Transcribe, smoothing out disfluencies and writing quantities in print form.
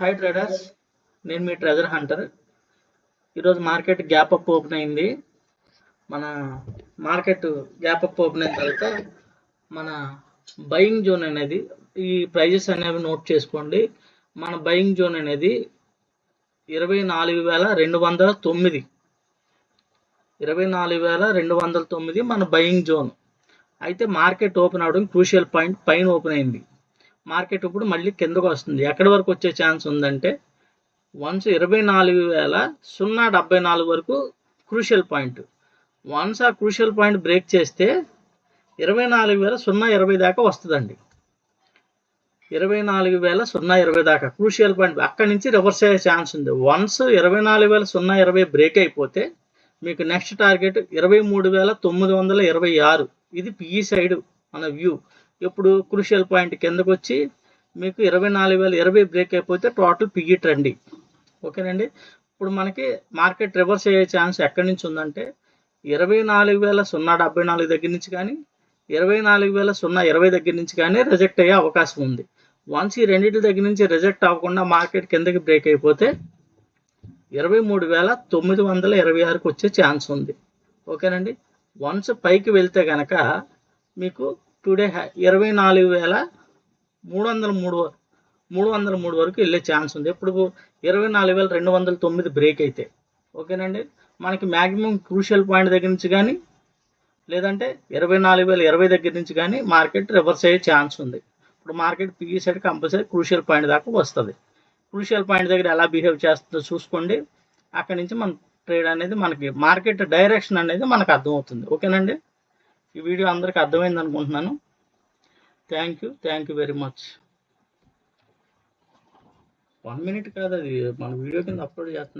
Hi traders, నేను మీ treasure Hunter. ఈరోజు market gap up open అయింది. మన మార్కెట్ గ్యాప్ అప్ ఓపెన్ అయిన తర్వాత మన బయింగ్ జోన్ అనేది, ఈ ప్రైజెస్ అనేవి నోట్ చేసుకోండి. మన బయింగ్ జోన్ అనేది 24,209 24,209 మన బయింగ్ జోన్. అయితే మార్కెట్ ఓపెన్ అవడం క్రూషియల్ పాయింట్ పైన ఓపెన్ అయింది. మార్కెట్ ఇప్పుడు మళ్ళీ కిందకు వస్తుంది. ఎక్కడి వరకు వచ్చే ఛాన్స్ ఉందంటే వన్స్ 24,074 వరకు క్రూషియల్ పాయింట్. వన్స్ ఆ క్రూషియల్ పాయింట్ బ్రేక్ చేస్తే 24,020 దాకా వస్తుందండి. 24,020 దాకా క్రూషియల్ పాయింట్. అక్కడి నుంచి రివర్స్ అయ్యే ఛాన్స్ ఉంది. వన్స్ 24,020 బ్రేక్ అయిపోతే మీకు నెక్స్ట్ టార్గెట్ 23,926. ఇది పిఈ సైడ్ మన వ్యూ. ఇప్పుడు క్రూషియల్ పాయింట్ కిందకు వచ్చి మీకు 24,020 బ్రేక్ అయిపోతే టోటల్ పిఈ ట్రెండ్. ఓకేనండి. ఇప్పుడు మనకి మార్కెట్ రివర్స్ అయ్యే ఛాన్స్ ఎక్కడి నుంచి ఉందంటే 24,074 దగ్గర నుంచి కానీ 24,020 దగ్గర నుంచి కానీ రిజెక్ట్ అయ్యే అవకాశం ఉంది. వన్స్ ఈ రెండింటి దగ్గర నుంచి రిజెక్ట్ అవ్వకుండా మార్కెట్ కిందకి బ్రేక్ అయిపోతే 23,926కి వచ్చే ఛాన్స్ ఉంది. ఓకేనండి. వన్స్ పైకి వెళ్తే కనుక మీకు టుడే 24,303 వరకు వెళ్ళే ఛాన్స్ ఉంది. ఇప్పుడు 24,209 బ్రేక్ అయితే. ఓకేనండి. మనకి మ్యాక్సిమం క్రూషియల్ పాయింట్ దగ్గర నుంచి కానీ లేదంటే 24,020 దగ్గర నుంచి కానీ మార్కెట్ రివర్స్ అయ్యే ఛాన్స్ ఉంది. ఇప్పుడు market PE side compulsory crucial point దాకా వస్తుంది. క్రూషియల్ పాయింట్ దగ్గర ఎలా బిహేవ్ చేస్తుందో చూసుకోండి. అక్కడి నుంచి మన ట్రేడ్ అనేది, మనకి మార్కెట్ డైరెక్షన్ అనేది మనకు అర్థమవుతుంది. ఓకేనండి. ఈ వీడియో అందరికీ అర్థమైంది అనుకుంటున్నాను. Thank you very much. 1 minute కాదు, అది మన వీడియో కింద అప్లోడ్ చేస్తున్నాను.